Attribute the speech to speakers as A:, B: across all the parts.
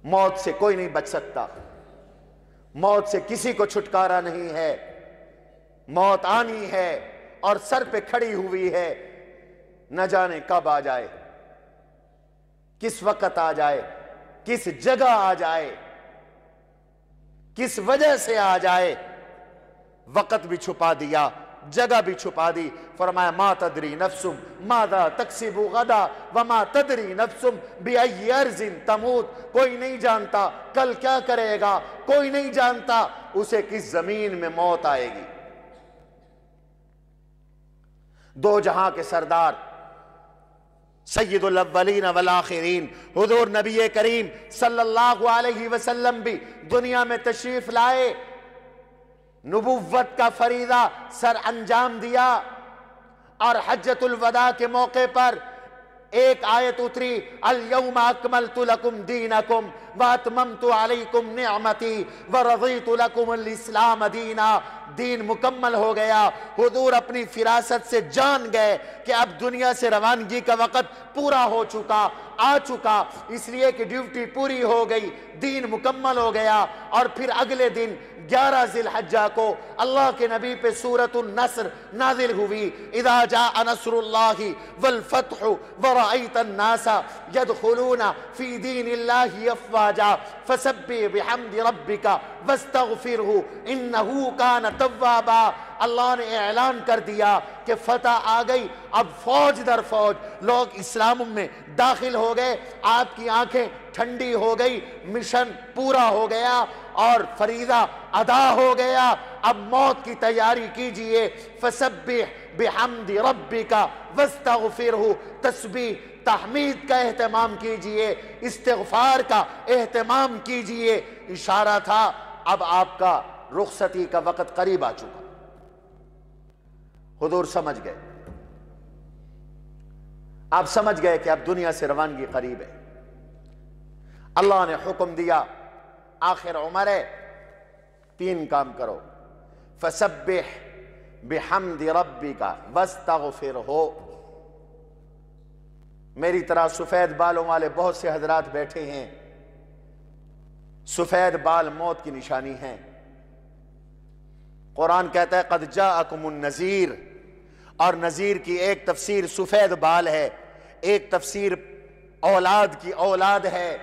A: موت سے کوئی نہیں بچ سکتا، موت سے کسی کو چھٹکارا نہیں ہے، موت آنی ہے اور سر پہ کھڑی ہوئی ہے، نہ جانے کب آ جائے، کس وقت آ جائے، کس جگہ آ جائے، کس وجہ سے آ جائے۔ وقت بھی چھپا دیا، جگہ بھی چھپا دی، فرمایا ما تدری نفس ماذا تکسب غدا وما تدری نفس بأی ارض تموت۔ کوئی نہیں جانتا کل کیا کرے گا، کوئی نہیں جانتا اسے کس زمین میں موت آئے گی۔ دو جہاں کے سردار سید الاولین والآخرین حضور نبی کریم صلی اللہ علیہ وسلم بھی دنیا میں تشریف لائے، نبوت کا فریضہ سر انجام دیا، اور حجۃ الوداع کے موقع پر ایک آیت اتری، الیوم اکملت لکم دینکم واتممت علیکم نعمتی ورضیت لکم الاسلام دینا۔ دین مکمل ہو گیا۔ حضور اپنی فراست سے جان گئے کہ اب دنیا سے روانگی کا وقت پورا ہو چکا، آ چکا، اس لیے کہ ڈیوٹی پوری ہو گئی، دین مکمل ہو گیا۔ اور پھر اگلے دن 11 ذی الحجہ کو اللہ کے نبی پہ سورۃ النصر نازل ہوئی، اذا جاء نصر اللہ والفتح ورأیت الناس يدخلون فی دین اللہ افواجا فسبح بحمد ربک واستغفرہ انہ کان توابا۔ اللہ نے اعلان کر دیا کہ فتح آ گئی، اب فوج در فوج لوگ اسلام میں داخل ہو گئے، آپ کی آنکھیں ٹھنڈی ہو گئی، مشن پورا ہو گیا اور فریضہ ادا ہو گیا۔ اب موت کی تیاری کیجئے، فسبح بحمد ربک واستغفرہ، تسبیح تحمید کا اہتمام کیجئے، استغفار کا اہتمام کیجئے۔ اشارہ تھا اب آپ کا رخصتی کا وقت قریب آ چکا۔ حضور سمجھ گئے، آپ سمجھ گئے کہ اب دنیا سے روانگی قریب ہے۔ اللہ نے حکم دیا آخر عمر ہے، 3 کام کرو، فسبح بحمد ربک واستغفرہ۔ میری طرح سفید بالوں والے بہت سے حضرات بیٹھے ہیں، سفید بال موت کی نشانی ہیں۔ قرآن کہتا ہے قد جاءکم النذیر، اور نذیر کی ایک تفسیر سفید بال ہے، ایک تفسیر اولاد کی اولاد ہے۔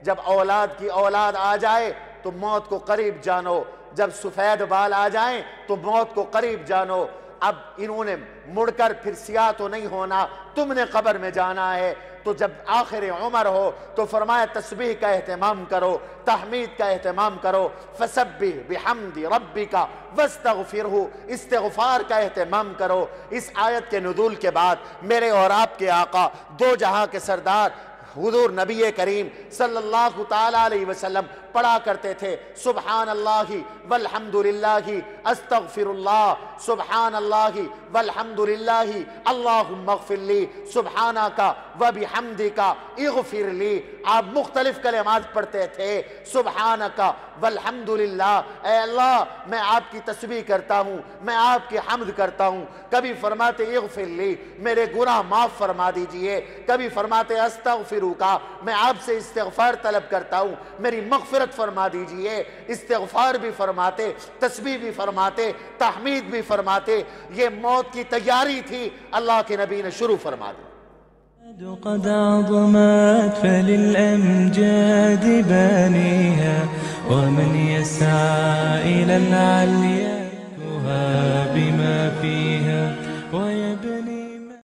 A: جب اولاد کی اولاد آ جائے تو موت کو قریب جانو، جب سفید بال آ جائیں تو موت کو قریب جانو۔ اب انہوں نے مڑ کر پھر سیاہ تو نہیں ہونا، تم نے قبر میں جانا ہے۔ تو جب آخر عمر ہو تو فرمایا تسبیح کا اہتمام کرو، تحمید کا اہتمام کرو، فسبح بحمد ربک واستغفرہ، استغفار کا اہتمام کرو۔ اس آیت کے نزول کے بعد میرے اور آپ کے آقا دو جہاں کے سردار حضور نبی کریم صلی اللہ تعالی علیہ وسلم پڑھا کرتے تھے سبحان اللہ والحمدللہ استغفر اللہ، سبحان اللہ والحمدللہ اللہم اغفر لی، سبحانک وبحمدک اغفر لی۔ آپ مختلف کلمات پڑھتے تھے، سبحانک والحمدللہ، اے اللہ میں آپ کی تسبیح کرتا ہوں، میں آپ کی حمد کرتا ہوں۔ کبھی فرماتے اغفر لی، میرے گناہ معاف فرما دیجئے، کبھی فرماتے استغفروک، میں آپ سے استغفار طلب کرتا ہوں، میری مغفرت فرما دیجئے۔ استغفار بھی فرماتے، تسبیح بھی فرماتے، تحمید بھی فرماتے۔ یہ موت کی تیاری تھی، اللہ کے نبی نے شروع فرما دی۔
B: قد عظمت فللأمجاد بانيها ومن يسعى إلى العليا بما فيها ويبقى